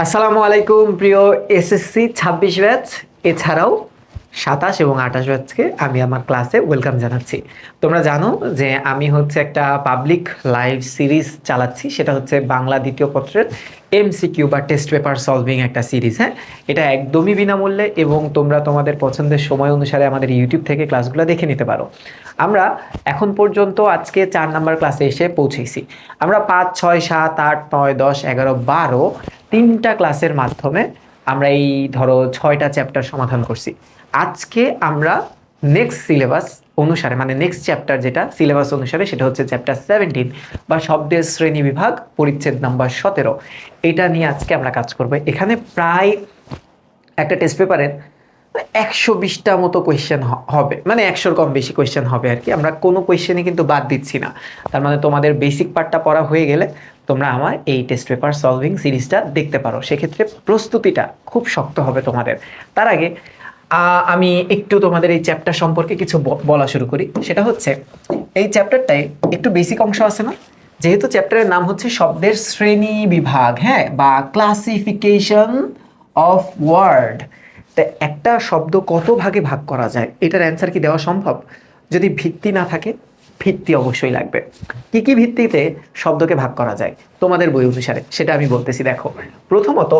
আসসালামু আলাইকুম প্রিয় এসএসসি ২৬ ব্যাচ এছাড়াও ২৭ এবং ২৮ ব্যাচকে আমি আমার ক্লাসে ওয়েলকাম জানাচ্ছি। তোমরা জানো যে আমি হচ্ছে একটা পাবলিক লাইভ সিরিজ চালাচ্ছি, সেটা হচ্ছে বাংলা দ্বিতীয় পত্রের এমসিকিউ বা টেস্ট পেপার সলভিং একটা সিরিজ। হ্যাঁ, এটা একদমই বিনামূল্যে এবং তোমরা তোমাদের পছন্দের সময় অনুসারে আমাদের ইউটিউব থেকে ক্লাসগুলো দেখে নিতে পারো। আমরা এখন পর্যন্ত আজকে ৪ নাম্বার ক্লাসে এসে পৌঁছেছি। আমরা ৫, ৬, ৭, ৮, ৯, ১০, ১১, ১২ তিনটা ক্লাসের মাধ্যমে আমরা এই ধরো ৬টা চ্যাপ্টার সমাধান করছি। আজকে আমরা নেক্সট সিলেবাস অনুসারে মানে নেক্সট চ্যাপ্টার যেটা সিলেবাস অনুসারে সেটা হচ্ছে চ্যাপ্টার 17 বা শব্দের শ্রেণী বিভাগ পরিচ্ছেদ নাম্বার ১৭। এটা নিয়ে আজকে আমরা কাজ করব। এখানে প্রায় একটা টেস্ট পেপারের ১২০টা মতো কোয়েশ্চেন হবে, মানে ১০০-র কম বেশি কোয়েশ্চেন হবে আর কি। আমরা কোনো কোয়েশ্চেনই কিন্তু বাদ দিচ্ছি না। তার মানে তোমাদের বেসিক পার্টটা পড়া হয়ে গেলে তোমরা আমার এই টেস্ট পেপার সলভিং সিরিজটা দেখতে পারো। সেক্ষেত্রে প্রস্তুতিটা খুব শক্ত হবে তোমাদের। তার আগে আমি একটু তোমাদের এই চ্যাপ্টার সম্পর্কে কিছু বলা শুরু করি। সেটা হচ্ছে এই চ্যাপ্টারটায় একটু বেসিক অংশ আছে না, যেহেতু চ্যাপ্টারের নাম হচ্ছে শব্দের শ্রেণী বিভাগ, হ্যাঁ, বা ক্লাসিফিকেশন অফ ওয়ার্ড। তা একটা শব্দ কত ভাগে ভাগ করা যায় এটার অ্যান্সার কি দেওয়া সম্ভব? যদি ভিত্তি না থাকে, ভিত্তি অবশ্যই লাগবে। কি কি ভিত্তিতে শব্দকে ভাগ করা যায় তোমাদের বই অনুসারে সেটা আমি বলতেছি। দেখো, প্রথমত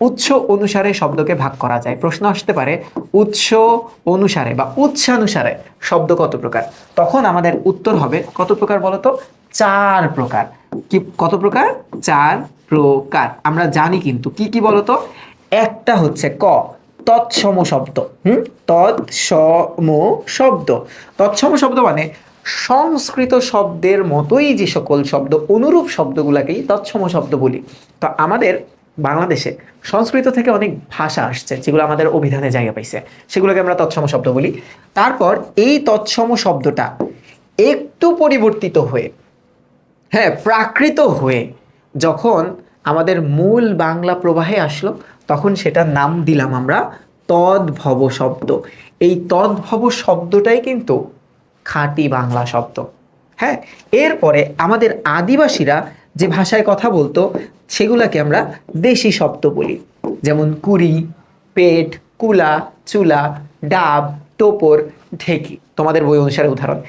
উৎস অনুসারে শব্দকে ভাগ করা যায়। প্রশ্ন আসতে পারে উৎস অনুসারে বা উৎসানুসারে শব্দ কত প্রকার। তখন আমাদের উত্তর হবে কত প্রকার বলতো? 4 প্রকার। কি কত প্রকার? 4 প্রকার। আমরা জানি কিন্তু কি কি বলতো। একটা হচ্ছে ক, তৎসম শব্দ। তৎসম শব্দ। তৎসম শব্দ মানে সংস্কৃত শব্দের মতোই যে সকল শব্দ, অনুরূপ শব্দগুলোকেই তৎসম শব্দ বলি। তো আমাদের বাংলাদেশে সংস্কৃত থেকে অনেক ভাষা আসছে যেগুলো আমাদের অভিধানে জায়গা পাইছে, সেগুলোকে আমরা তৎসম শব্দ বলি। তারপর এই তৎসম শব্দটা একটু পরিবর্তিত হয়ে, হ্যাঁ, প্রাকৃত হয়ে যখন আমাদের মূল বাংলা প্রবাহে আসলো, তখন সেটার নাম দিলাম আমরা তদ্ভব শব্দ। এই তদ্ভব শব্দটাই কিন্তু খাঁটি বাংলা শব্দ। হ্যাঁ, এরপরে আমাদের আদিবাসীরা যে ভাষায় কথা বলতো সেগুলাকে আমরা দেশি শব্দ বলি, যেমন কুড়ি, পেট, কুলা, চুলা, ডাব, টোপর, ঢেকি, তোমাদের বই অনুসারে উদাহরণ।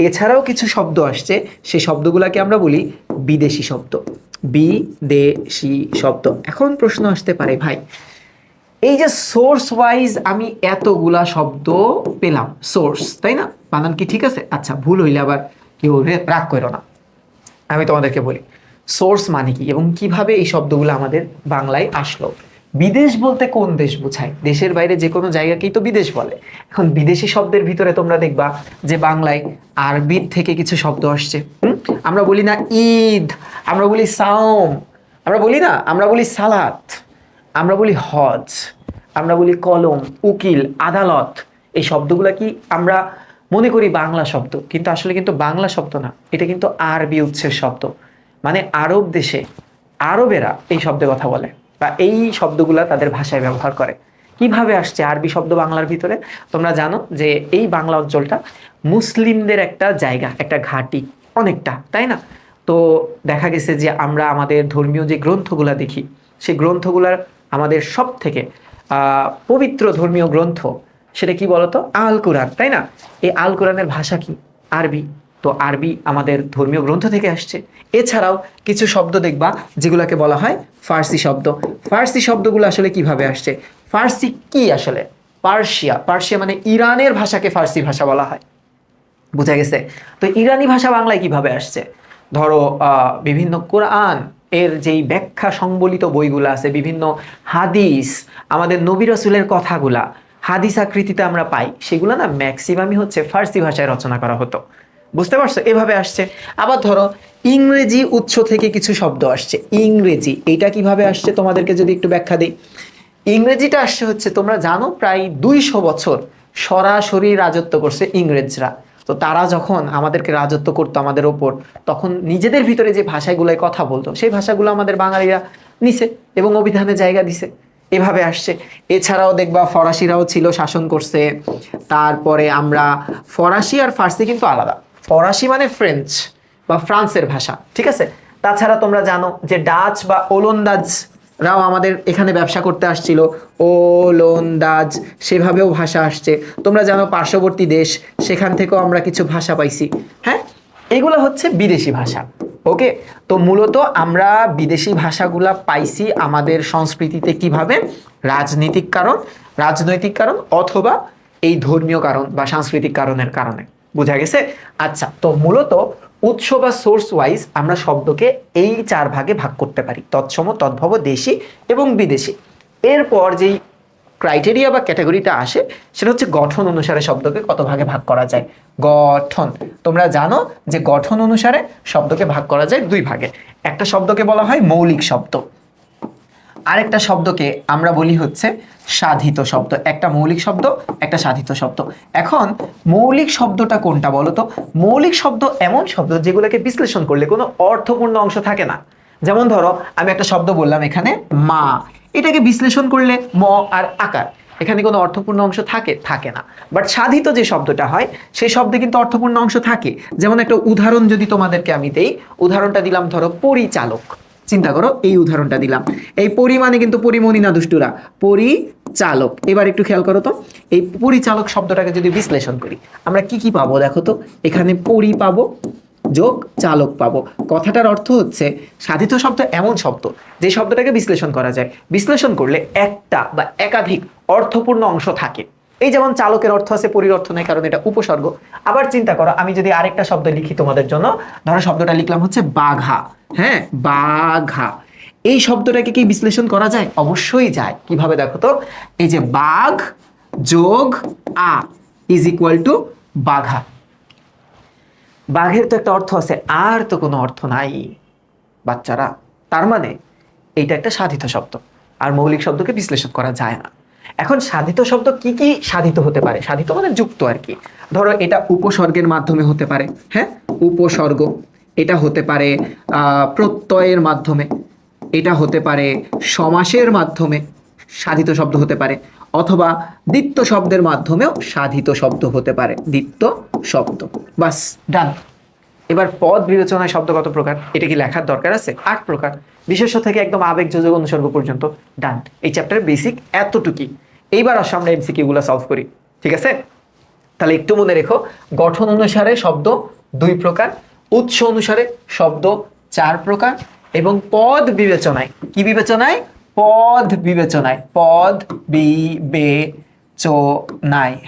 এছাড়াও কিছু শব্দ আসছে, সেই শব্দগুলোকে আমরা বলি বিদেশি শব্দ। বিদেশি শব্দ। এখন প্রশ্ন আসতে পারে, ভাই এই যে সোর্স ওয়াইজ আমি এতগুলা শব্দ পেলাম, সোর্স, তাই না? বানান কি ঠিক আছে? আচ্ছা, ভুল হইলে আবার কেউ রাগ করো না। আমি তোমাদেরকে বলি সোর্স মানে কি এবং কিভাবে এই শব্দগুলো আমাদের বাংলায় আসলো। বিদেশ বলতে কোন দেশ বোঝায়? দেশের বাইরে যে কোনো জায়গাকেই তো বিদেশ বলে। এখন বিদেশি শব্দের ভিতরে তোমরা দেখবা যে বাংলায় আরবি থেকে কিছু শব্দ আসছে। আমরা বলি না ঈদ, আমরা বলি সাওম, আমরা বলি না, আমরা বলি সালাত, আমরা বলি হজ, আমরা বলি কলম, উকিল, আদালত। এই শব্দগুলো কি আমরা মনে করি বাংলা শব্দ, কিন্তু আসলে কিন্তু বাংলা শব্দ না, এটা কিন্তু আরবি উৎসের শব্দ। মানে আরব দেশে আরবেরা এই শব্দে কথা বলে বা এই শব্দগুলা তাদের ভাষায় ব্যবহার করে। কিভাবে আসছে আরবি শব্দ বাংলার ভিতরে? তোমরা জানো যে এই বাংলা অঞ্চলটা মুসলিমদের একটা জায়গা, একটা ঘাঁটি অনেকটা, তাই না? তো দেখা গেছে যে আমরা আমাদের ধর্মীয় যে গ্রন্থগুলা দেখি, সেই গ্রন্থগুলার আমাদের সব থেকে পবিত্র ধর্মীয় গ্রন্থ সেটা কি বলতো? আল কোরআন, তাই না? এই আল কোরআনের ভাষা কি? আরবি। তো আরবি আমাদের ধর্মীয় গ্রন্থ থেকে আসছে। এছাড়াও কিছু শব্দ দেখবা যেগুলোকে বলা হয় ফার্সি শব্দ। ফার্সি শব্দগুলো আসলে কিভাবে আসছে? ফার্সি কি আসলে? পার্সিয়া। পার্সিয়া মানে ইরানের ভাষাকে ফার্সি ভাষা বলা হয়। বোঝা গেছে? তো ইরানি ভাষা বাংলায় কিভাবে আসছে? ধরো বিভিন্ন কোরআন এর যেই ব্যাখ্যা সংবলিত বইগুলো আছে, বিভিন্ন হাদিস, আমাদের নবী রাসূলের কথাগুলা হাদিস আকৃতিতে আমরা পাই, সেগুলো না ম্যাক্সিমামই হচ্ছে ফার্সি ভাষায় রচনা করা হতো। বুঝতে পারছো? এভাবে আসছে। আবার ধরো ইংরেজি উৎস থেকে কিছু শব্দ আসছে। ইংরেজি এইটা কিভাবে আসছে তোমাদেরকে যদি একটু ব্যাখ্যা দিই। ইংরেজিটা আসছে হচ্ছে, তোমরা জানো প্রায় ২০০ বছর সরাসরি রাজত্ব করছে ইংরেজরা। তো তারা যখন আমাদেরকে রাজত্ব করতো আমাদের ওপর, তখন নিজেদের ভিতরে যে ভাষাগুলোয় কথা বলতো সেই ভাষাগুলো আমাদের বাঙালিরা নিছে এবং অভিধানে জায়গা দিছে। এভাবে আসছে। এছাড়াও দেখবা ফরাসিরাও ছিল, শাসন করছে। তারপরে আমরা ফরাসি আর ফার্সি কিন্তু আলাদা। ফরাসি মানে ফ্রেঞ্চ বা ফ্রান্সের ভাষা, ঠিক আছে? তাছাড়া তোমরা জানো যে ডাচ বা ওলন্দাজ রাও আমাদের এখানে ব্যবসা করতে আসছিল, ওলন্দাজ সেভাবেও ভাষা আসছে। তোমরা জানো পার্শ্ববর্তী দেশ, সেখান থেকেও আমরা কিছু ভাষা পাইছি। হ্যাঁ, এগুলো হচ্ছে বিদেশি ভাষা। ওকে, তো মূলত আমরা বিদেশি ভাষাগুলা পাইছি আমাদের সংস্কৃতিতে কিভাবে? রাজনৈতিক কারণ অথবা এই ধর্মীয় কারণ বা সাংস্কৃতিক কারণের কারণে। বোঝা গেছে? আচ্ছা, তো মূলত উৎস বা সোর্স ওয়াইজ আমরা শব্দকে এই 4 ভাগে ভাগ করতে পারি: তৎসম, তদ্ভব, দেশি এবং বিদেশি। এরপর যেই ক্রাইটেরিয়া বা ক্যাটাগরিটা আসে সেটা হচ্ছে গঠন অনুসারে শব্দকে কত ভাগে ভাগ করা যায়। গঠন, তোমরা জানো যে গঠন অনুসারে শব্দকে ভাগ করা যায় 2 ভাগে। একটা শব্দকে বলা হয় মৌলিক শব্দ, আরেকটা শব্দকে আমরা বলি হচ্ছে সাধিত শব্দ। একটা মৌলিক শব্দ, একটা সাধিত শব্দ। এখন মৌলিক শব্দটা কোনটা বলো তো? মৌলিক শব্দ এমন শব্দ যেগুলোকে বিশ্লেষণ করলে কোনো অর্থপূর্ণ অংশ থাকে না। যেমন ধরো আমি একটা শব্দ বললাম এখানে মা, এটাকে বিশ্লেষণ করলে ম আর আকার, এখানে কোনো অর্থপূর্ণ অংশ থাকে না। বাট সাধিত যে শব্দটা হয় সেই শব্দে কিন্তু অর্থপূর্ণ অংশ থাকে। যেমন একটা উদাহরণ যদি তোমাদেরকে আমি দেই, উদাহরণটা দিলাম ধরো পরিচালক। চিন্তা করো, এই উদাহরণটা দিলাম, এই পরিমাণে কিন্তু পরিমণি না দুষ্টুরা, পরিচালক। এবার একটু খেয়াল করো তো, এই পরিচালক শব্দটাকে যদি বিশ্লেষণ করি আমরা কি কি পাবো দেখো তো। এখানে পরি পাবো যোগ চালক পাবো। কথাটার অর্থ হচ্ছে সাধিত শব্দ এমন শব্দ যে শব্দটাকে বিশ্লেষণ করা যায়, বিশ্লেষণ করলে একটা বা একাধিক অর্থপূর্ণ অংশ থাকে। এই যেমন চালকের অর্থ আছে, পরির অর্থ নাই, কারণ এটা উপসর্গ। আবার চিন্তা করো, আমি যদি আরেকটা শব্দ লিখি তোমাদের জন্য, ধরো শব্দটা লিখলাম হচ্ছে বাঘা। হ্যাঁ, বাঘা, এই শব্দটাকে কি বিশ্লেষণ করা যায়? অবশ্যই যায়। কিভাবে দেখো তো, এই যে বাঘ যোগ আ ইজ ইকুয়াল টু বাঘা। বাঘের তো একটা অর্থ আছে, আর তো কোনো অর্থ নাই বাচ্চারা। তার মানে এইটা একটা সাধিত শব্দ, আর মৌলিক শব্দকে বিশ্লেষণ করা যায় না। এখন সাধিত শব্দ কি কি সাধিত হতে পারে? সাধিত মানে যুক্ত আর কি। ধরো এটা উপসর্গের মাধ্যমে হতে পারে। হ্যাঁ, উপসর্গ। এটা হতে পারে প্রত্যয়ের মাধ্যমে, এটা হতে পারে সমাসের মাধ্যমে সাধিত শব্দ হতে পারে, অথবা দ্বিত্ব শব্দের মাধ্যমেও সাধিত শব্দ হতে পারে। দ্বিত্ব শব্দ, বাস ডান। এবার পদ বিবেচনায় শব্দ কত প্রকার, এটা কি লেখার দরকার আছে? 8 প্রকার, বিশেষ্য থেকে একদম আবেগ যোজক অনুসর্গ পর্যন্ত। ডান, এই চ্যাপ্টারের বেসিক এতটুকুই। এইবার আসো আমরা এমসিকিউ গুলো সলভ করি, ঠিক আছে? তাহলে একটু মনে রেখো, গঠন অনুসারে শব্দ 2 প্রকার, উৎস অনুসারে শব্দ 4 প্রকার, এবং পদ বিবেচনায়, কি বিবেচনায়? পদ বিবেচনায়, পদ বিবেচনায়।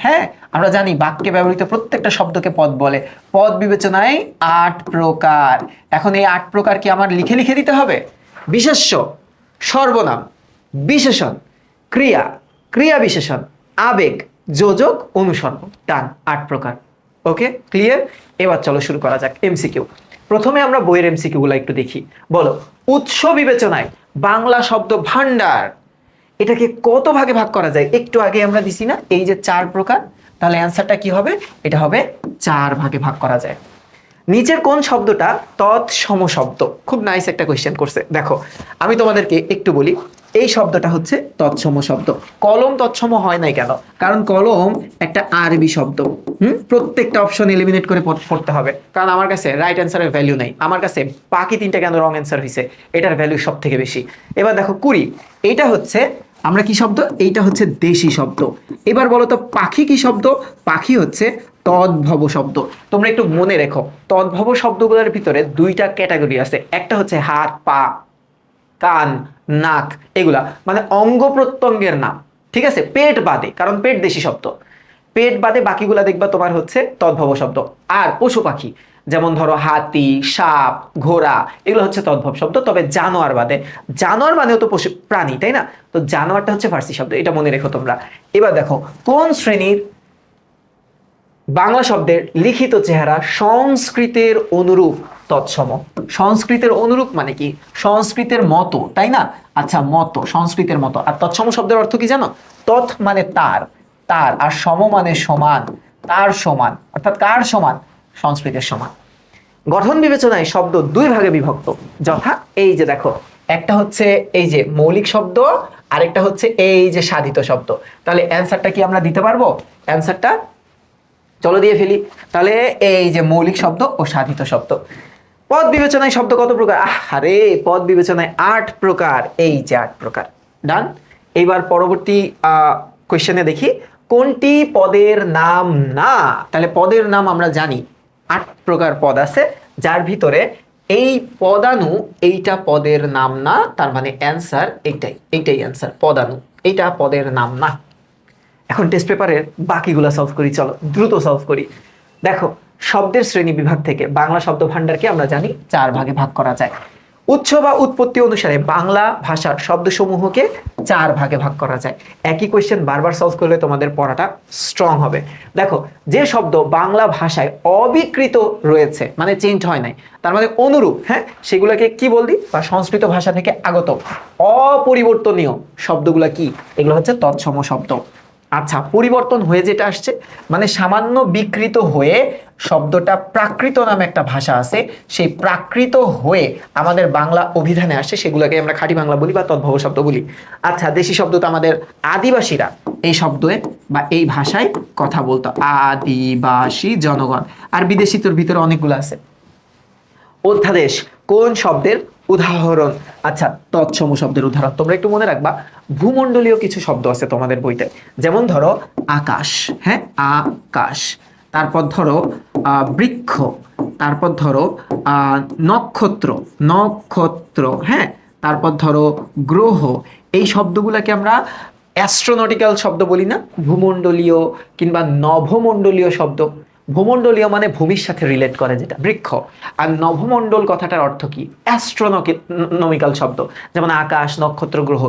হ্যাঁ, আমরা জানি বাক্যে ব্যবহৃত প্রত্যেকটা শব্দকে পদ বলে। পদ বিবেচনায় 8 প্রকার। এখন এই 8 প্রকার কি আমার লিখে লিখে দিতে হবে? বিশেষ্য, সর্বনাম, বিশেষণ, ক্রিয়া, ক্রিয়া বিশেষণ, আবেগ, যোজক, অনুসর্গ। ডান, 8 প্রকার। ওকে, ক্লিয়ার? এবার চলো শুরু করা যাক এমসিকিউ। প্রথমে আমরা বইয়ের এমসিকিউ গুলো একটু দেখি। বলো, উৎস বিবেচনায় বাংলা শব্দ ভান্ডার এটাকে কত ভাগে ভাগ করা যায়? একটু আগে আমরা দিছি না এই যে 4 প্রকার, তাহলে অ্যান্সারটা কি হবে? এটা হবে 4 ভাগে ভাগ করা যায়। নিচের কোন শব্দটা তৎসম শব্দ? খুব নাইস একটা কোয়েশ্চেন করছে। দেখো আমি তোমাদেরকে একটু বলি, এই শব্দটা হচ্ছে তৎসম শব্দ। কলম তৎসম হয় নাই কেন? কারণ কলম একটা আরবি শব্দ। প্রত্যেকটা অপশন এলিমিনেট করে পড়তে হবে, কারণ আমার কাছে রাইট অ্যান্সারের ভ্যালু নাই। আমার কাছে বাকি 3টা কেন রং অ্যান্সার হয়েছে, এটার ভ্যালু সব থেকে বেশি। এবার দেখো কুড়ি, এইটা হচ্ছে আমরা কি শব্দ? এইটা হচ্ছে দেশি শব্দ। এবার বলো তো পাখি কি শব্দ? পাখি হচ্ছে তদ্ভব শব্দ। তোমরা একটু মনে রেখো, তদ্ভব শব্দগুলোর ভিতরে 2টা ক্যাটাগরি আছে। একটা হচ্ছে হাত, পা, কান, নাক, এগুলা মানে অঙ্গ প্রত্যঙ্গের নাম, ঠিক আছে? পেট বাদে, কারণ পেট দেশি শব্দ। পেট বাদে বাকিগুলা দেখবা তোমার হচ্ছে তদ্ভব শব্দ। আর পশু পাখি যেমন ধরো হাতি, সাপ, ঘোড়া, এগুলো হচ্ছে তদ্ভব শব্দ। তবে জানোয়ার বাদে, জানোয়ার মানেও তো পশু প্রাণী, তাই না? তো জানোয়ারটা হচ্ছে ফার্সি শব্দ, এটা মনে রেখো তোমরা। এবার দেখো কোন শ্রেণীর বাংলা শব্দের লিখিত চেহারা সংস্কৃতের অনুরূপ? তৎসম। সংস্কৃতের অনুরূপ মানে কি? সংস্কৃতের মতো, তাই না? আচ্ছা, মতো, সংস্কৃতের মতো। আর তৎসম শব্দের অর্থ কি জানো? তৎ মানে তার, তার, আর সম মানে সমান, তার সমান, অর্থাৎ কার সমান? সংস্কৃতের সমান। গঠন বিবেচনায় শব্দ 2 ভাগে বিভক্ত, যথা এই যে দেখো, একটা হচ্ছে এই যে মৌলিক শব্দ, আরেকটা হচ্ছে এই যে সাধিত শব্দ। তাহলে অ্যান্সারটা কি আমরা দিতে পারবো? অ্যান্সারটা চলো দিয়ে ফেলি। তাহলে এই যে মৌলিক শব্দ ও সাধিত শব্দ, পদ বিবেচনায় শব্দ কত প্রকার? আরে পদ বিবেচনায় 8 প্রকার, এই যে 8 প্রকার। ডান। এইবার পরবর্তী কোয়েশ্চেনে দেখি কোনটি পদের নাম না। তাহলে পদের নাম আমরা জানি 8 প্রকার পদ আছে, যার ভিতরে এই পদানু এইটা পদের নাম না, তার মানে অ্যান্সার এইটাই অ্যান্সার, পদানু এইটা পদের নাম না। এখন টেস্ট পেপারের বাকিগুলো সলভ করি, চলো দ্রুত সলভ করি। দেখো শব্দের শ্রেণী বিভাগ থেকে বাংলা শব্দ ভান্ডারকে আমরা জানি 4 ভাগে ভাগ করা যায়। উৎস বা উৎপত্তি অনুসারে বাংলা ভাষার শব্দসমূহকে 4 ভাগে ভাগ করা যায়। একই কোয়েশ্চেন বারবার সলভ করলে তোমাদের পড়াটা স্ট্রং হবে। দেখো যে শব্দ বাংলা ভাষায় অবিকৃত রয়েছে, মানে চেঞ্জ হয় নাই, তার মানে অনুরূপ, হ্যাঁ, সেগুলোকে কি বলদি, বা সংস্কৃত ভাষা থেকে আগত অপরিবর্তনীয় শব্দগুলো কি, এগুলো হচ্ছে তৎসম শব্দ। আচ্ছা, পরিবর্তন হয়ে যেটা আসছে মানে সামান্য বিকৃত হয়ে শব্দটা প্রাকৃত নামে একটা ভাষা আছে, সেই প্রাকৃত হয়ে আমাদের বাংলা অভিধানে আসে, সেগুলোকে আমরা খাঁটি বাংলা বলি বা তদ্ভব শব্দ বলি। আচ্ছা, দেশি শব্দ তো আমাদের আদিবাসীরা এই শব্দে বা এই ভাষায় কথা বলতো, আদিবাসী জনগণ। আর বিদেশি তোর ভিতরে অনেকগুলো আছে। অধ্যাদেশ কোন শব্দের উদাহরণ? আচ্ছা, তৎসম শব্দের উদাহরণ তোমরা একটু মনে রাখবা। ভূমণ্ডলীয় কিছু শব্দ আছে তোমাদের বইতে, যেমন ধরো আকাশ, হ্যাঁ, আকাশ। তারপর ধরো বৃক্ষ, তারপর ধরো নক্ষত্র, নক্ষত্র, হ্যাঁ, তারপর ধরো গ্রহ। এই শব্দগুলোকে আমরা অ্যাস্ট্রোনটিক্যাল শব্দ বলি না, ভূমণ্ডলীয় কিংবা নভমণ্ডলীয় শব্দ। ভূমণ্ডলীয় মানে ভূমির সাথে রিলেট করে, যেটা বৃক্ষ। আর নভমণ্ডল কথাটার অর্থ কি, অ্যাস্ট্রোনমিক্যাল শব্দ, যেমন আকাশ, নক্ষত্র, গ্রহ।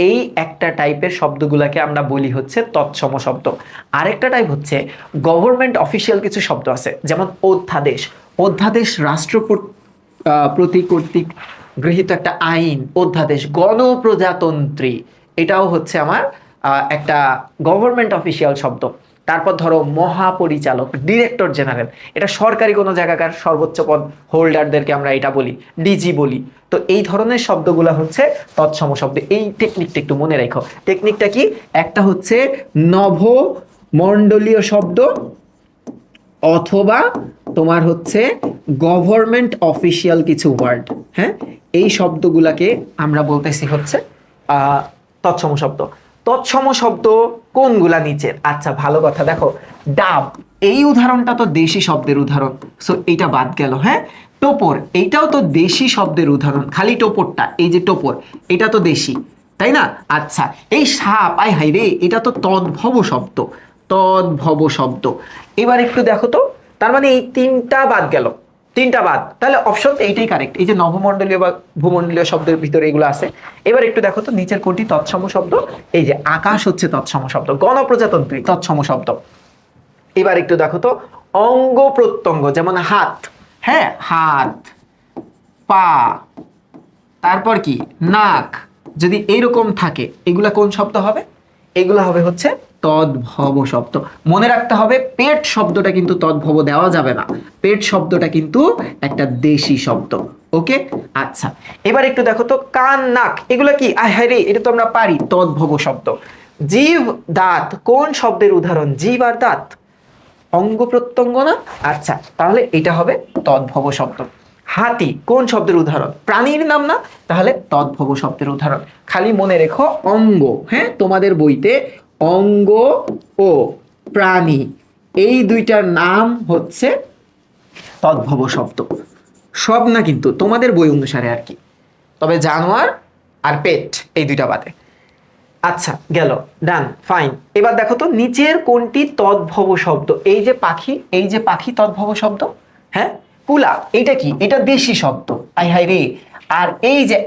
এই একটা টাইপের শব্দগুলোকে আমরা বলি হচ্ছে তৎসম শব্দ। আরেকটা টাইপ হচ্ছে গভর্নমেন্ট অফিসিয়াল কিছু শব্দ আছে, যেমন অধ্যাদেশ। অধ্যাদেশ রাষ্ট্রপতি কর্তৃক গৃহীত একটা আইন, অধ্যাদেশ। গণপ্রজাতন্ত্রী, এটাও হচ্ছে আমার একটা গভর্নমেন্ট অফিসিয়াল শব্দ। তারপর ধরো মহাপরিচালক, ডিরেক্টর জেনারেল, এটা সরকারি কোনো জায়গাকার সর্বোচ্চ পদ হোল্ডারদেরকে আমরা এটা বলি, ডিজি বলি। তো এই ধরনের শব্দগুলো হচ্ছে তৎসম শব্দ। এই টেকনিকটা একটু মনে রেখো। টেকনিকটা কি, একটা হচ্ছে নভমণ্ডলীয় শব্দ, অথবা তোমার হচ্ছে গভর্নমেন্ট অফিসিয়াল কিছু ওয়ার্ড, হ্যাঁ, এই শব্দগুলাকে আমরা বলতেছি হচ্ছে তৎসম শব্দ। তৎসম শব্দ কোনগুলা নিচের? আচ্ছা, ভালো কথা, দেখো ডাব, এই উদাহরণটা তো দেশি শব্দের উদাহরণ, সো এইটা বাদ গেল। হ্যাঁ, টোপর, এইটাও তো দেশি শব্দের উদাহরণ, খালি টোপরটা, এই যে টোপর, এটা তো দেশি, তাই না? আচ্ছা, এই সাপ, আয় হাই রে, এটা তো তদ্ভব শব্দ, তদ্ভব শব্দ। এবার একটু দেখো তো, তার মানে এই 3টা বাদ গেল, 3টা বাদ, তাহলে অপশন এইটাই কারেক্ট। এই যে নভমণ্ডলীয় বা ভূমণ্ডলীয় শব্দের ভিতরে এগুলো আছে। এবার একটু দেখো তো নিচের কোনটি তৎসম শব্দ। এই যে আকাশ হচ্ছে তৎসম শব্দ, গণপ্রজাতন্ত্রী তৎসম শব্দ। এবার একটু দেখো তো অঙ্গ প্রত্যঙ্গ, যেমন হাত, হ্যাঁ, হাত, পা, তারপর কি নাক, যদি এইরকম থাকে, এগুলা কোন শব্দ হবে? এগুলা হবে হচ্ছে তদ্ভব শব্দ। মনে রাখতে হবে পেট শব্দটা কিন্তু তদ্ভব দেওয়া যাবে না, পেট শব্দটা কিন্তু একটা দেশি শব্দ। ওকে, আচ্ছা, এবার একটু দেখো তো কান, নাক, এগুলা কি, আয় হায় রে, এটা তো আমরা পারি, তদ্ভব শব্দ। জিভ, দাঁত, কোন শব্দের উদাহরণ? জিভ আর দাঁত অঙ্গ প্রত্যঙ্গ না? আচ্ছা, তাহলে এটা হবে তদ্ভব শব্দ। হাতি কোন শব্দের উদাহরণ? প্রাণীর নাম না? তাহলে তদ্ভব শব্দের উদাহরণ। খালি মনে রেখো অঙ্গ, হ্যাঁ, তোমাদের বইতে অঙ্গ ও প্রাণী এই দুইটার নাম হচ্ছে তদ্ভব শব্দ। সব না কিন্তু, তোমাদের বই অনুসারে আর কি, তবে জানোয়ার আর পেট এই দুইটা বাদে। আচ্ছা, গেল, ডান, ফাইন। এবার দেখো তো নিচের কোনটি তদ্ভব শব্দ? এই যে পাখি, এই যে পাখি তদ্ভব শব্দ, হ্যাঁ। কুলা, এটা কি, এটা দেশি শব্দ, আই হাই রে। আর এই যে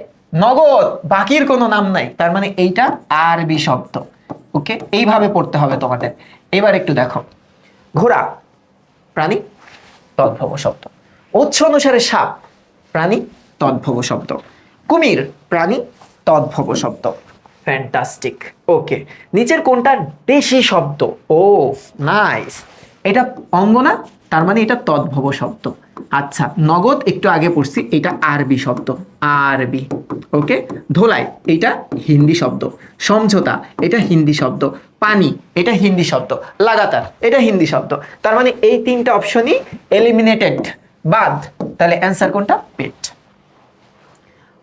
নগদ, বাকির কোনো নাম নাই, তার মানে এইটা আরবি শব্দ। ওকে, এইভাবে পড়তে হবে তোমাদের। এবার একটু দেখো ঘোড়া, প্রাণী, তদ্ভব শব্দ। উৎস অনুসারে সাপ, প্রাণী, তদ্ভব শব্দ। কুমির, প্রাণী, তদ্ভব শব্দ। ফ্যান্টাস্টিক। ওকে, নিচের কোনটা দেশি শব্দ? ও নাইস, এটা অঙ্গ না, তার মানে এটা তদ্ভব শব্দ। আচ্ছা, নগদ একটু আগে পড়ছি, এটা আরবি শব্দ, আরবি। ওকে, ধোলাই, এটা হিন্দি শব্দ। সমঝোতা, এটা হিন্দি শব্দ। পানি, এটা হিন্দি শব্দ। লাগাতার, এটা হিন্দি শব্দ। তার মানে এই 3টা অপশনই এলিমিনেটেড, বাদ। তাহলে অ্যান্সার কোনটা? পেট।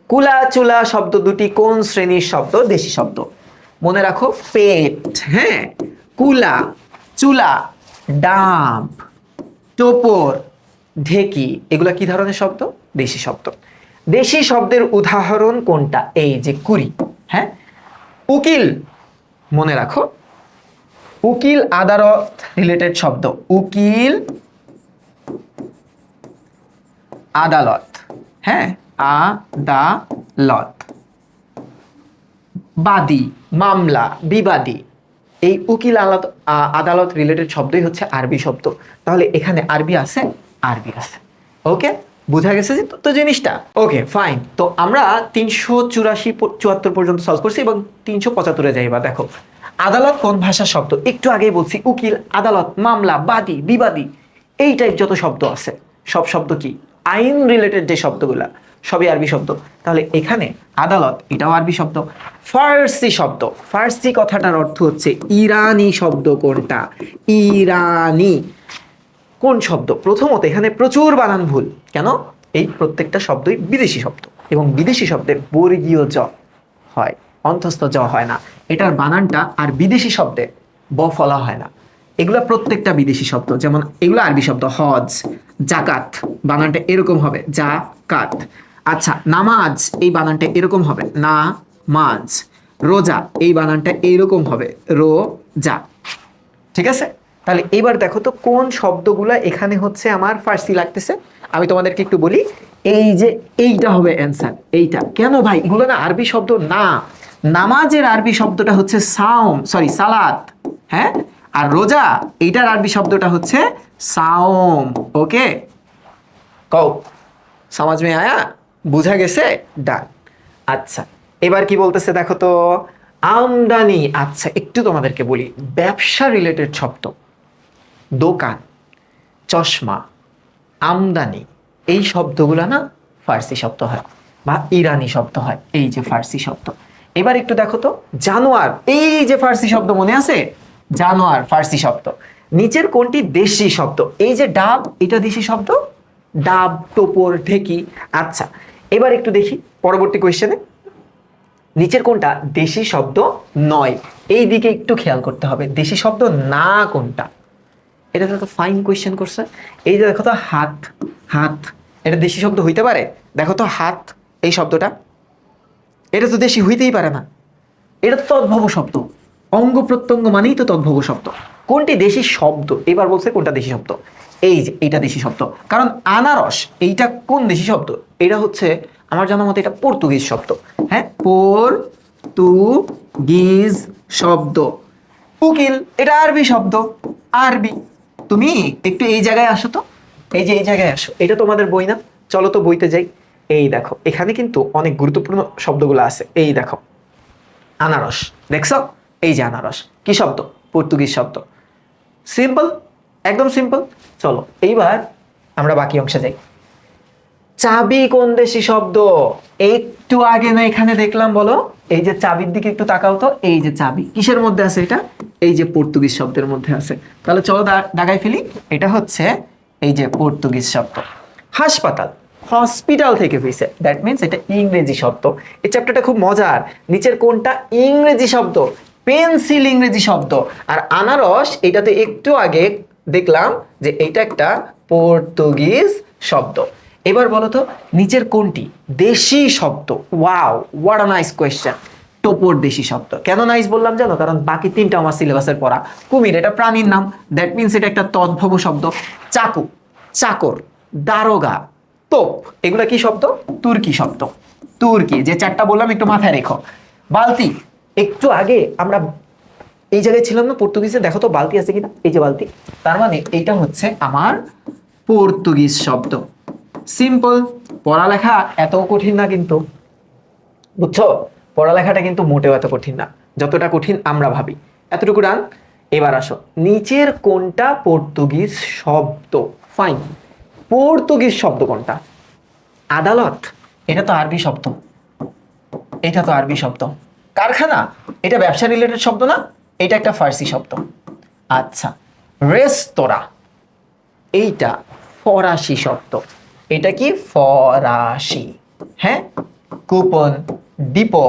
কুলা চুলা শব্দ দুটি কোন শ্রেণীর শব্দ? দেশি শব্দ। মনে রাখো, পেট, হ্যাঁ, কুলা, চুলা, ডাব, টোপর, ঢেকি, এগুলা কি ধরনের শব্দ? দেশি শব্দ। দেশি শব্দের উদাহরণ কোনটা? এই যে কুড়ি, হ্যাঁ। উকিল, মনে রাখো, উকিল আদালত রিলেটেড শব্দ। উকিল আদালত, হ্যাঁ, আদালত। বাদী, মামলা, বিবাদী, এই উকিল আদালত রিলেটেড শব্দই হচ্ছে আরবি শব্দ। তাহলে এখানে আরবি আছে? আরবি আছে। ওকে, বোঝা গেছে যে তো জিনিসটা। Okay fine. তো আমরা 384 পর্যন্ত সলভ করছি এবং 375-এ যাই। এবার দেখো, আদালত কোন ভাষার শব্দ? একটু আগেই বলছি, উকিল, আদালত, মামলা, বাদী, বিবাদী, এই টাইপ যত শব্দ আছে সব শব্দ কি? আইন রিলেটেড যে শব্দগুলা সবই আরবি শব্দ। তাহলে এখানে আদালত, এটাও আরবি শব্দ। ফার্সি শব্দ, ফার্সি কথাটার অর্থ হচ্ছে ইরানি শব্দ। কোনটা? ইরানি। কোন শব্দ? প্রথমত এখানে প্রচুর বানান ভুল। কেন? এই প্রত্যেকটা শব্দই বিদেশি শব্দ এবং বিদেশি শব্দে বর্গীয় জ হয়, অন্তস্থ জ হয় না। এটার বানানটা আর বিদেশি শব্দে ব ফলা হয় না। এগুলা প্রত্যেকটা বিদেশি শব্দ। যেমন এগুলো আরবি শব্দ, হজ, জাকাত, বানানটা এরকম হবে, জাকাত। আচ্ছা, নামাজ, এই বানানটা এরকম হবে, না মাজ। রোজা, এই বানানটা এইরকম হবে, রোজা। ঠিক আছে? তাহলে এবার দেখো তো কোন শব্দগুলা এখানে হচ্ছে আমার ফার্সি লাগতেছে। আমি তোমাদেরকে একটু বলি, এই যে এইটা হবে অ্যান্সার। এইটা কেন ভাই? এগুলো না আরবি শব্দ না। নামাজের আরবি শব্দটা হচ্ছে সালাত, হ্যাঁ। আর রোজা, এইটার আরবি শব্দটা হচ্ছে সাওম। ওকে, কও সমাজ মে আয়া? বুঝা গেছে? ডান। আচ্ছা, এবার কি বলতেছে দেখো তো, আমদানি। আচ্ছা, একটু তোমাদেরকে বলি, ব্যবসা রিলেটেড শব্দ, দোকান, চশমা, আমদানি, এই শব্দগুলো না ফার্সি শব্দ হয় বা ইরানি শব্দ হয়। এই যে ফার্সি শব্দ। এবার একটু দেখো তো, জানোয়ার, এই যে ফার্সি শব্দ, মনে আছে? জানোয়ার ফার্সি শব্দ। নিচের কোনটি দেশি শব্দ? এই যে ডাব, এটা দেশি শব্দ, ডাব, টোপর, ঢেকি। আচ্ছা, এবার একটু দেখি পরবর্তী কোয়েশ্চেনে, নিচের কোনটা দেশি শব্দ নয়? এই দিকে একটু খেয়াল করতে হবে, দেশি শব্দ না কোনটা। এটা তো ফাইন কোয়েশ্চেন করছে। এই যে দেখো তো, হাত, হাত, এটা দেশি শব্দ হইতে পারে? দেখো তো, হাত, এই শব্দটা, এটা তো দেশি হইতেই পারে না। এটা তো তদ্ভব শব্দ, অঙ্গ প্রত্যঙ্গ মানেই তো তদ্ভব শব্দ। কোনটি দেশি শব্দ? এবার বলছে কোনটা দেশি শব্দ। এই যে এইটা দেশি শব্দ, কারণ আনারস, এইটা কোন দেশি শব্দ? এটা হচ্ছে আমার জানা মতে এটা পর্তুগিজ শব্দ, হ্যাঁ, পর্তুগিজ শব্দ। উকিল, এটা আরবি শব্দ, আরবি। তুমি একটু এই জায়গায় আসো তো, এই যে এই জায়গায় আসো, এটা তোমাদের বই না? চলো তো বইতে যাই। এই দেখো, এখানে কিন্তু অনেক গুরুত্বপূর্ণ শব্দগুলো আছে। এই দেখো, আনারস, দেখছো? এই যে আনারস কি শব্দ? পর্তুগিজ শব্দ। সিম্পল, একদম সিম্পল। চলো এইবার আমরা বাকি অংশে যাই। চাবি কোন দেশি শব্দ? একটু আগে না এখানে দেখলাম, বলো। এই যে চাবির দিকে একটু তাকাও তো, এই যে চাবি কিসের মধ্যে আছে? এটা এই যে পর্তুগিজ শব্দের মধ্যে আছে। তাহলে চলো দাগাই ফেলি, এটা হচ্ছে এই যে পর্তুগিজ শব্দ। হাসপাতাল, হসপিটাল থেকে হয়েছে, দ্যাট মিনস এটা ইংরেজি শব্দ। এই চ্যাপ্টারটা খুব মজার। নিচের কোনটা ইংরেজি শব্দ? পেন্সিল ইংরেজি শব্দ। আর আনারস, এটাতে একটু আগে দেখলাম যে এইটা একটা পর্তুগিজ শব্দ। এবার বলো তো, নিচের কোনটি দেশি শব্দ? Wow, what a nice question. টোপর দেশি শব্দ। কেন নাইস বললাম জানো? কারণ বাকি তিনটা আমার সিলেবাসের পড়া। কুমির, এটা প্রাণীর নাম, দ্যাট মিনস এটা একটা তদ্ভব শব্দ। চাকু, চাকর, দারোগা, তোপ, এগুলা কি শব্দ? তুর্কি শব্দ। তুর্কি, যে চারটা বললাম একটু মাথায় রেখো। বালতি, একটু আগে আমরা এই জায়গায় ছিলাম না পর্তুগিজে? দেখো তো বালতি আছে কিনা, এই যে বালতি, তার মানে এইটা হচ্ছে আমার পর্তুগিজ শব্দ। সিম্পল, পড়ালেখা এত কঠিন না কিন্তু, বুঝছো? পড়ালেখাটা কিন্তু মোটেও এত কঠিন না যতটা কঠিন আমরা ভাবি। এতটুকু রান। এবার আসো, নিচের কোনটা পর্তুগিজ শব্দ? ফাইন, পর্তুগিজ শব্দ কোনটা? আদালত, এটা তো আরবি শব্দ, এটা তো আরবি শব্দ। কারখানা, এটা ব্যবসা রিলেটেড শব্দ না? এটা একটা ফার্সি শব্দ। আচ্ছা, রেস্তোরাঁ, এইটা ফরাসি শব্দ। এটা কি? ফরাসি। হ্যাঁ, কুপন, ডিপো,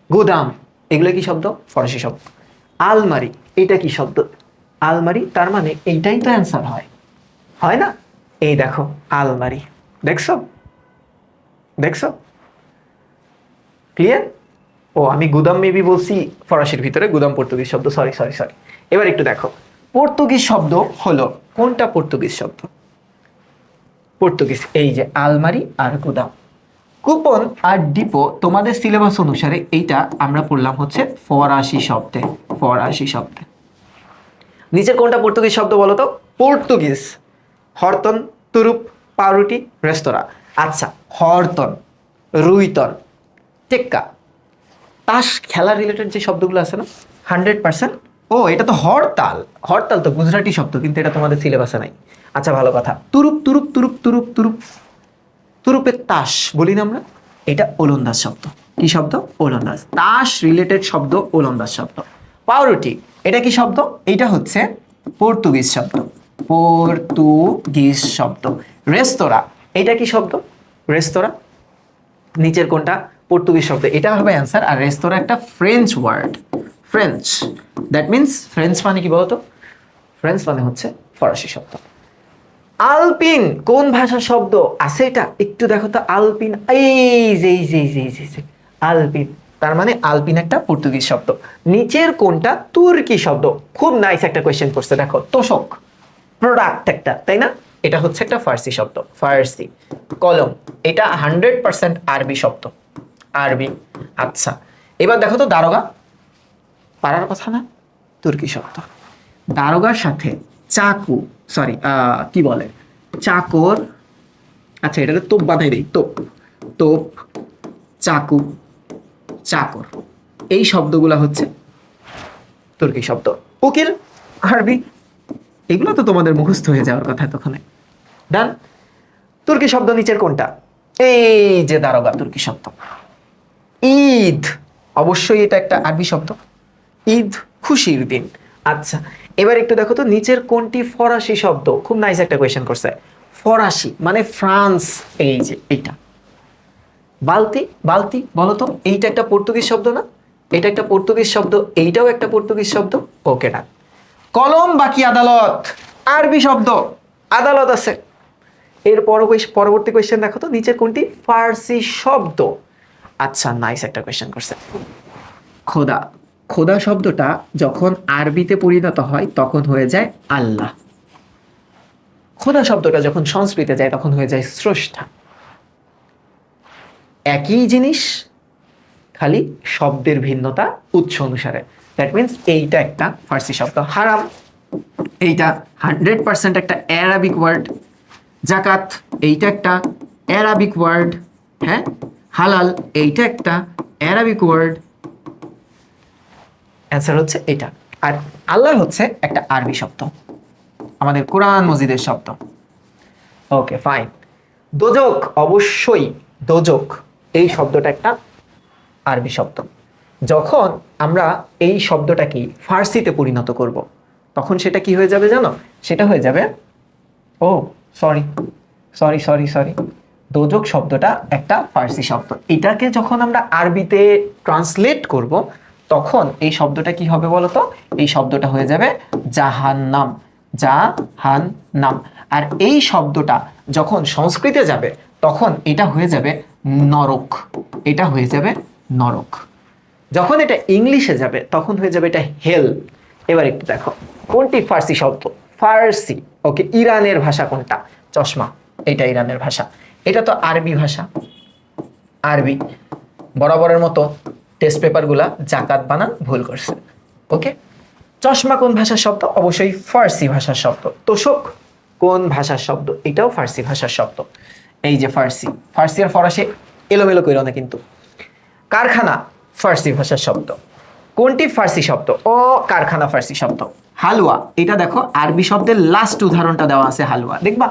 গুদাম, এগুলো কি শব্দ? ফরাসি শব্দ। আলমারি, এটা কি শব্দ? আলমারি, তার মানে এইটাই তো অ্যান্সার হয়, হয় না? এই দেখো আলমারি, দেখছো দেখছো ক্লিয়ার? ও আমি গুদাম মেবি বলছি ফরাসির ভিতরে, গুদাম পর্তুগিজ শব্দ, সরি সরি সরি। এবার একটু দেখো পর্তুগিজ শব্দ হলো কোনটা? পর্তুগিজ শব্দ পর্তুগিজ, এই যে আলমারি আর গুদাম। কুপন আর ডিপো তোমাদের সিলেবাস অনুসারে এইটা আমরা পড়লাম হচ্ছে ফরাসি শব্দে, ফরাসি শব্দে। নিচের কোনটা পর্তুগিজ শব্দ বলো তো? পর্তুগিজ। হরতন, তুরুপ, পাউরুটি, রেস্তোরাঁ। আচ্ছা, হরতন, রুইতন, টেক্কা, তাস খেলা রিলেটেড যে শব্দগুলো আছে না, 100%। ও এটা তো হরতাল, হরতাল তো গুজরাটি শব্দ, কিন্তু এটা তোমাদের সিলেবাসে নাই। আচ্ছা ভালো কথা। তুরুপ, তুরুপ, তুরুপ, তুরুপ, তুরুপ, তুরুপের তাস বলি না আমরা, এটা ওলন্দাজ শব্দ। কি শব্দ? ওলন্দাজ। তাস রিলেটেড শব্দ ওলন্দাজ শব্দ। পাউরুটি, এটা কি শব্দ? এটা হচ্ছে পর্তুগিজ শব্দ, পর্তুগিজ শব্দ। রেস্তোরাঁ, এটা কি শব্দ? রেস্তোরাঁ। নিচের কোনটা পর্তুগিজ শব্দ? এটা হবে অ্যান্সার। আর রেস্তোরাঁ একটা French word, French. That means French মানে কি বলতো? ফ্রেঞ্চ মানে হচ্ছে ফরাসি শব্দ। আলপিন কোন ভাষার শব্দ? আছে এটা, একটু দেখো তো। আলপিন, এই যে এই যে এই যে এই যে আলপিন, তার মানে আলপিন একটা পর্তুগিজ শব্দ। নিচের কোনটা তুর্কি শব্দ? খুব নাইস একটা কোয়েশ্চেন করছে, দেখো। তোশক, প্রোডাক্ট একটা, তাই না? এটা হচ্ছে একটা ফার্সি শব্দ, ফার্সি। কলম, এটা 100% আরবি শব্দ, আরবি। আচ্ছা এবার দেখো তো দারোগা, পারার কথা না? তুর্কি শব্দ। দারোগার সাথে চাকু, সরি কি বলে, চাকর। আচ্ছা এটাকে তোপ বানাই দেই, তোপ, তোপ, চাকু, চাকর, এই শব্দগুলা হচ্ছে তুর্কি শব্দ। উকিল, আরবি। এগুলো তো তোমাদের মুখস্থ হয়ে যাওয়ার কথা তখন। ডান। তুর্কি শব্দ নিচের কোনটা? এই যে দারোগা, তুর্কি শব্দ। ঈদ, অবশ্যই এটা একটা আরবি শব্দ, ঈদ খুশির দিন। আচ্ছা এবার একটু দেখো তো নিচের কোনটি ফরাসি শব্দ? খুব নাইস একটা কোয়েশ্চেন করছে। ফরাসি মানে ফ্রান্স, এই যে এইটা। বালতি, বালতি বলো তো, এইটা একটা পর্তুগিজ শব্দ না? এটা একটা পর্তুগিজ শব্দ, এইটাও একটা পর্তুগিজ শব্দ। ওকে না। কলম বাকি আদালত, আরবি শব্দ, আদালত আছে। এর পরবর্তী কোয়েশ্চেন দেখো তো নিচের কোনটি ফার্সি শব্দ? আচ্ছা নাইস একটা কোয়েশ্চেন করছে। খোদা, খোদা শব্দটা যখন আরবিতে পরিণত হয় তখন হয়ে যায় আল্লাহ। খোদা শব্দটা যখন সংস্কৃতে যায় তখন হয়ে যায় স্রষ্টা। একই জিনিস, খালি শব্দের ভিন্নতা উৎস অনুসারে। দ্যাট মিনস এইটা একটা ফার্সি শব্দ। হারাম, এইটা 100% একটা অ্যারাবিক ওয়ার্ড। জাকাত, এইটা একটা অ্যারাবিক ওয়ার্ড। হ্যাঁ, হালাল, এইটা একটা অ্যারাবিক ওয়ার্ড। অ্যান্সার হচ্ছে এটা। আর আল্লাহ হচ্ছে একটা আরবি শব্দ, আমাদের কোরআন মজিদের শব্দ। Okay fine. দোজক, অবশ্যই দোজক এই শব্দটা একটা আরবি শব্দ। যখন আমরা এই শব্দটাকে ফার্সিতে পরিণত করব তখন সেটা কি হয়ে যাবে জানো? সেটা হয়ে যাবে, ও সরি সরি সরি সরি, দোজক শব্দটা একটা ফার্সি শব্দ। এটাকে যখন আমরা আরবিতে ট্রান্সলেট করব তখন এই শব্দটা কি হবে বলতো? এই শব্দটা হয়ে যাবে জাহান্নাম, জাহান্নাম। আর এই শব্দটা যখন সংস্কৃতে যাবে তখন এটা হয়ে যাবে নরক, এটা হয়ে যাবে নরক। যখন এটা ইংলিশে যাবে তখন হয়ে যাবে এটা হেল। এবার একটু দেখো কোনটি ফার্সি শব্দ? ফার্সি। ওকে, ইরানের ভাষা কোনটা? চশমা, এটা ইরানের ভাষা। এটা তো আরবি ভাষা, আরবি। বরাবরের মতো টেস্ট পেপারগুলা জাকাত বানান ভুল করছে। ওকে, চশমা কোন ভাষার শব্দ? অবশ্যই ফার্সি ভাষার শব্দ। তোশক কোন ভাষার শব্দ? এটাও ফার্সি ভাষার শব্দ। এই যে ফার্সি, ফার্সি আর ফরাসি এলোমেলো কইরো না কিন্তু। কারখানা ফার্সি ভাষার শব্দ। কোনটি ফার্সি শব্দ? ও কারখানা ফার্সি শব্দ। হালুয়া, এটা দেখো আরবি শব্দের লাস্ট উদাহরণটা দেওয়া আছে হালুয়া, দেখবা?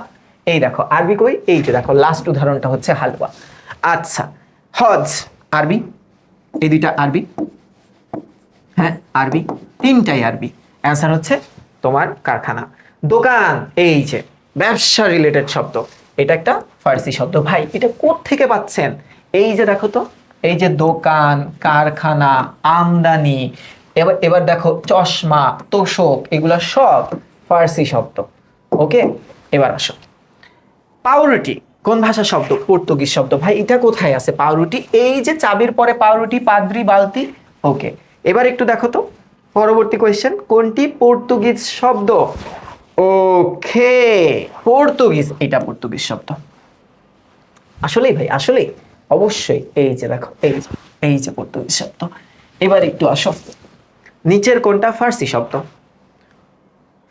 এই দেখো আরবি কই, এই যে দেখো লাস্ট উদাহরণটা হচ্ছে হালুয়া। আচ্ছা, হজ আরবি, এই দুইটা আরবি। হ্যাঁ আরবি, তিনটাই আরবি। অ্যান্সার হচ্ছে তোমার কারখানা। দোকান, এই যে ব্যবসা রিলেটেড শব্দ, এটা একটা ফার্সি শব্দ। ভাই এটা কোত্থেকে পাচ্ছেন? এই যে দেখো তো, এই যে দোকান, কারখানা, আমদানি, এবার এবার দেখো চশমা, তোষক, এগুলা সব ফার্সি শব্দ। ওকে, এবার আসো পাউরুটি কোন ভাষার শব্দ? পর্তুগিজ শব্দ। ভাই এটা কোথায় আছে পাউরুটি? এই যে চাবির পরে পাউরুটি, পাদ্রি, বালতি। ওকে, এবার একটু দেখো তো পরবর্তী কোয়েশ্চেন, কোনটি পর্তুগিজ শব্দ? ওকে, পর্তুগিজ, এটা পর্তুগিজ শব্দ। আসলেই ভাই, আসলেই, অবশ্যই। এই যে দেখো, এই যে পর্তুগিজ শব্দ। এবার একটু আসো, নিচের কোনটা ফার্সি শব্দ?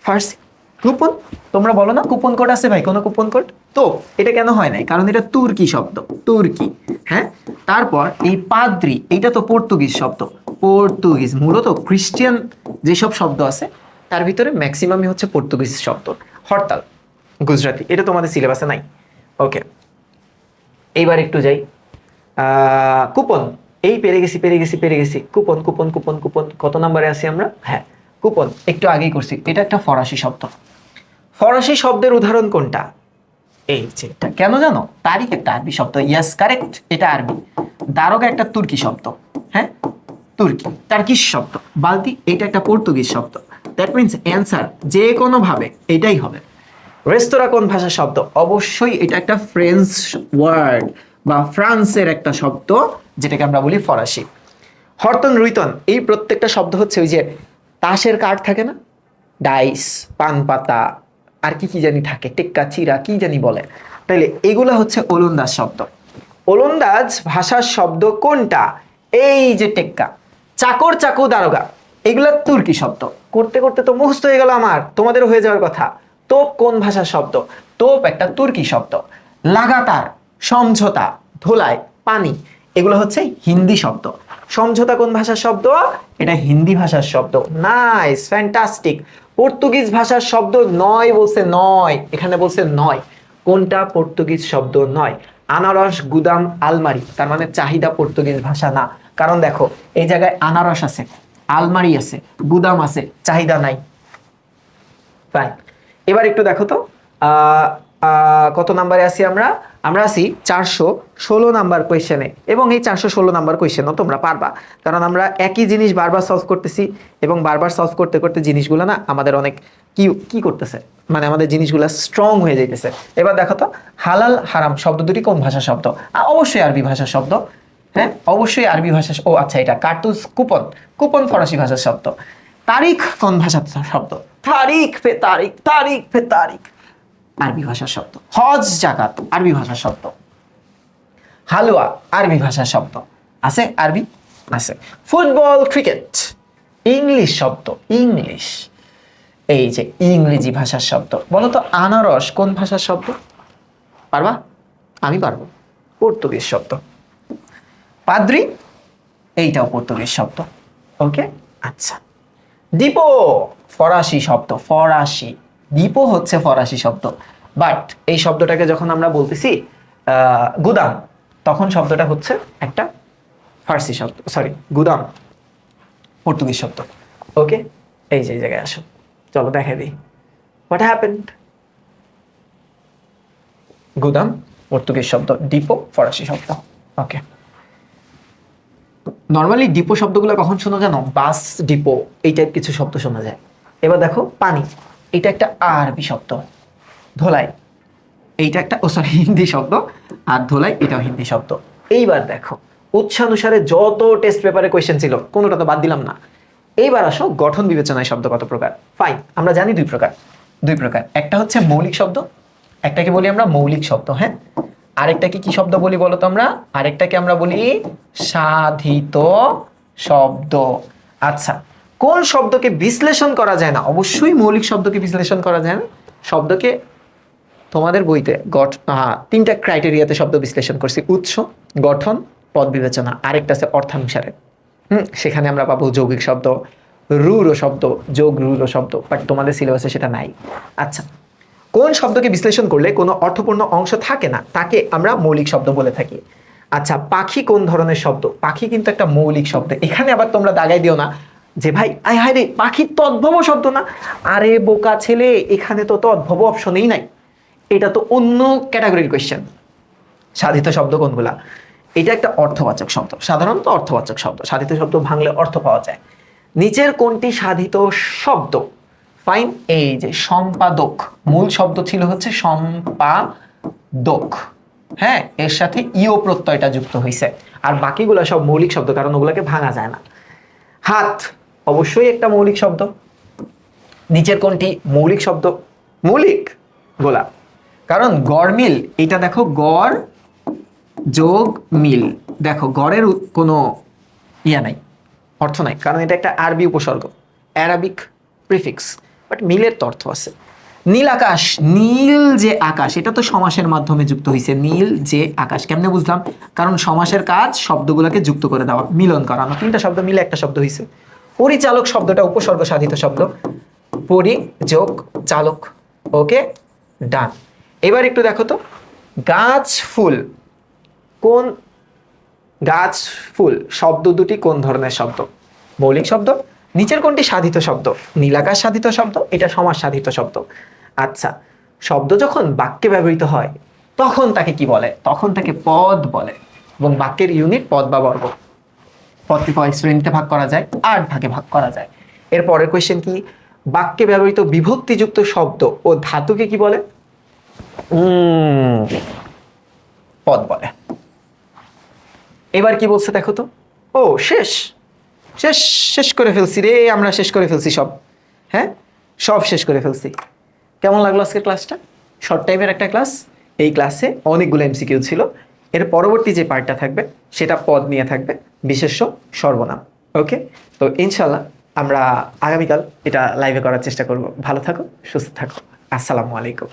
ফার্সি কুপন, তোমরা বলো না কুপন কোড আছে ভাই, কোনো কুপন কোড? তো এটা কেন হয় নাই? কারণ এটা তুর্কি শব্দ, তুর্কি। হ্যাঁ, তারপর এই পাদ্রি, এটা তো পর্তুগিজ শব্দ। পর্তুগিজ মূলত খ্রিস্টিয়ান যেসব শব্দ আছে তার ভিতরে ম্যাক্সিমামই হচ্ছে পর্তুগিজ শব্দ। হরতাল গুজরাটি, এটা তোমাদের সিলেবাসে নাই। ওকে, এইবার একটু যাই কুপন। এই পেরে গেছি। কুপন কুপন কুপন কুপন, কত নম্বরে আছি আমরা? হ্যাঁ, কুপন একটু আগেই করছি। এটা একটা ফরাসি শব্দ। ফরাসি শব্দের উদাহরণ কোনটা? এই যে এটা, কেন জানো? তারিখ একটা আরবি শব্দ। ইয়াস, কারেক্ট, এটা আরবি। দারোগা একটা তুর্কি শব্দ। হ্যাঁ, টার্কিশ শব্দ। বালতি, এটা একটা পর্তুগিজ শব্দ। দ্যাট মিনস অ্যান্সার যে কোনো ভাবে এটাই হবে। রেস্তোরাঁ কোন ভাষার শব্দ? অবশ্যই এটা একটা ফ্রেঞ্চ ওয়ার্ড বা ফ্রান্সের একটা শব্দ, যেটাকে আমরা বলি ফরাসি। হরতন, রুইতন, এই প্রত্যেকটা শব্দ হচ্ছে ওই যে তাসের কার্ড থাকে না, ডাইস, পান পাতা, আর কি কি জানি থাকে, টেক্কা, চিরা, কি জানি বলে, তাইলে এগুলা হচ্ছে ওলন্দাজ শব্দ। ওলন্দাজ ভাষার শব্দ কোনটা? এই যে টেক্কা, চাকর, চাকু, দারোগা, এগুলা তুর্কি শব্দ। করতে করতে তো মুখস্থ হয়ে গেল আমার, তোমাদেরও হয়ে যাওয়ার কথা। তোপ কোন ভাষার শব্দ? তোপ একটা তুর্কি শব্দ। লাগাতার, সমঝোতা, ধোলাই, পানি, এগুলো হচ্ছে হিন্দি শব্দ। সমঝোতা কোন ভাষার শব্দ? এটা হিন্দি ভাষার শব্দ। Nice, fantastic. পর্তুগিজ ভাষার শব্দ নয় বলছে, নয়, এখানে বলছে নয়। কোনটা পর্তুগিজ শব্দ নয়? আনারস, গুদাম, আলমারি, তার মানে চাহিদা পর্তুগিজ ভাষা না। কারণ দেখো এই জায়গায় আনারস আছে, আলমারি আছে, গুদাম আছে, চাহিদা নাই। ফাইন, এবার একটু দেখো তো কত নাম্বারে আছি আমরা? আমরা আছি 416 নাম্বার কোয়েশ্চেনে। এবং এই 416 নাম্বার কোয়েশ্চেনও তোমরা পারবা, কারণ আমরা একই জিনিস বারবার সলভ করতেছি, এবং বারবার সলভ করতে করতে জিনিসগুলো না আমাদের অনেক কি কি করতেছে, মানে আমাদের জিনিসগুলো স্ট্রং হয়ে যাইতেছে। এবার দেখো তো, হালাল, হারাম শব্দ দুটি কোন ভাষার শব্দ? অবশ্যই আরবি ভাষার শব্দ। হ্যাঁ, অবশ্যই আরবি ভাষা। ও আচ্ছা, এটা কার্তুজ, কুপন, কুপন ফরাসি ভাষার শব্দ। তারিখ কোন ভাষার শব্দ? তারিখ পে তারিখ, তারিখ পে তারিখ, আরবি ভাষার শব্দ। হজ, জাকাত, আরবি ভাষার শব্দ। হালুয়া, আরবি ভাষার শব্দ। আছে আরবি? আছে। ফুটবল, ক্রিকেট, ইংলিশ শব্দ, ইংলিশ, এই যে ইংরেজি ভাষার শব্দ। বলো তো আনারস কোন ভাষার শব্দ? পারবা? আমি পারবো, পর্তুগিজ শব্দ। পাদ্রি, এইটাও পর্তুগিজ শব্দ। ওকে, আচ্ছা। ডিপো, ফরাসি শব্দ, ফরাসি। ডিপো হচ্ছে ফরাসি শব্দ, বাট এই শব্দটাকে যখন আমরা বলতেছি গুদাম, তখন শব্দটা হচ্ছে একটা ফার্সি শব্দ, সরি, গুদাম পর্তুগিজ শব্দ। ওকে, এই যে জায়গায় আসো, চলো দেখাই দিই হোয়াট হ্যাপেন্ড। গুদাম পর্তুগিজ শব্দ, ডিপো ফরাসি শব্দ। ওকে, নর্মালি ডিপো শব্দগুলো কখন শোনা জানো? বাস ডিপো, এই টাইপ কিছু শব্দ শোনা যায়। এবার দেখো পানি, এটা একটা আরবি শব্দ। ধোলাই, এইটা একটা সরি হিন্দি শব্দ। আর ধোলাই, এটাও হিন্দি শব্দ। এইবার দেখো উৎসানুসারে যত টেস্ট পেপারে কোয়েশ্চেন ছিল কোনোটা তো বাদ দিলাম না। এইবার আসো গঠন বিবেচনায় শব্দ কত প্রকার? ফাইন, আমরা জানি দুই প্রকার। একটা হচ্ছে মৌলিক শব্দ, একটাকে বলি আমরা মৌলিক শব্দ। হ্যাঁ, আরেকটাকে কি শব্দ বলি বলো তো? আমরা আরেকটাকে আমরা বলি সাধিত শব্দ। আচ্ছা, কোন শব্দকে বিশ্লেষণ করা যায় না? অবশ্যই মৌলিক শব্দকে বিশ্লেষণ করা যায় না। শব্দকে তোমাদের বইতে তিনটা ক্রাইটেরিয়াতে শব্দ বিশ্লেষণ করছি: উৎস, গঠন, পদ বিবেচনা। আরেকটা আছে অর্থানুসারে। সেখানে আমরা পাবো যৌগিক শব্দ, রূঢ় শব্দ, যোগ রূঢ় শব্দ, বাট তোমাদের সিলেবাসে সেটা নাই। আচ্ছা, কোন শব্দকে বিশ্লেষণ করলে কোনো অর্থপূর্ণ অংশ থাকে না তাকে আমরা মৌলিক শব্দ বলে থাকি? আচ্ছা, পাখি কোন ধরনের শব্দ? পাখি কিন্তু একটা মৌলিক শব্দ। এখানে আবার তোমরা দাগাই দিও না যে ভাই আয় হায় রে, পাখির তদ্ভব শব্দ না। আরে বোকা ছেলে, এখানে তো তদ্ভব অপশনেই নাই। এটা তো অন্য ক্যাটাগরির কোয়েশ্চেন। সাধিত শব্দ কোনগুলা? এটা একটা অর্থবাচক শব্দ, সাধারণত অর্থবাচক শব্দ। সাধিত শব্দ ভাঙলে অর্থ পাওয়া যায়। নিচের কোনটি সাধিত শব্দ? ফাইন, এই যে সম্পাদক, মূল শব্দ ছিল হচ্ছে সম্পাদক, হ্যাঁ, এর সাথে ইও প্রত্যয়টা যুক্ত হয়েছে। আর বাকিগুলো সব মৌলিক শব্দ, কারণ ওগুলোকে ভাঙা যায় না। হাত অবশ্যই একটা মৌলিক শব্দ। নিচের কোনটি মৌলিক শব্দ? মৌলিক গোলা, কারণ গড় মিল, এটা দেখো গড় যোগ মিল, দেখো গড়ের কোনো ইয়া নাই, অর্থ নাই, কারণ এটা একটা আরবি উপসর্গ, অ্যারাবিক প্রিফিক্স, বাট মিলের তো অর্থ আছে। নীল আকাশ, নীল যে আকাশ, এটা তো সমাসের মাধ্যমে যুক্ত হয়েছে। নীল যে আকাশ কেমনে বুঝলাম? কারণ সমাসের কাজ শব্দগুলোকে যুক্ত করে দেওয়া, মিলন করানো। তিনটা শব্দ মিলে একটা শব্দ হয়েছে। পরিচালক শব্দটা উপসর্গ সাধিত শব্দ, পরি যোগ চালক। ওকে, ডান। এবার একটু দেখো তো, গাছ ফুল, কোন গাছ ফুল শব্দ দুটি কোন ধরনের শব্দ? মৌলিক শব্দ। নিচের কোনটি সাধিত শব্দ? নীলাকাশ সাধিত শব্দ, এটা সমাস সাধিত শব্দ। আচ্ছা, শব্দ যখন বাক্যে ব্যবহৃত হয় তখন তাকে কি বলে? তখন তাকে পদ বলে, এবং বাক্যের ইউনিট পদ বা বর্গ। পদকে কয় শ্রেণীতে ভাগ করা যায়? 8 ভাগে ভাগ করা যায়। এর পরের কোয়েশ্চেন কি? বাক্যে ব্যবহৃত বিভক্তিযুক্ত শব্দ ও ধাতুকে কি বলে? পদ বলে। এবার কি বলছে দেখো তো। ও শেষ, শেষ শেষ করে ফেলছি রে, আমরা শেষ করে ফেলছি সব। হ্যাঁ, সব শেষ করে ফেলছি। কেমন লাগলো আজকের ক্লাসটা? শর্ট টাইমের একটা ক্লাস। এই ক্লাসে অনেকগুলো এমসিকিউ ছিল। এর পরবর্তী যে পার্টটা থাকবে সেটা পদ নিয়ে থাকবে, বিশেষ্য, সর্বনাম। ওকে, তো ইনশাল্লাহ আমরা আগামীকাল এটা লাইভে করার চেষ্টা করব। ভালো থাকো, সুস্থ থাকো। আসসালামু আলাইকুম।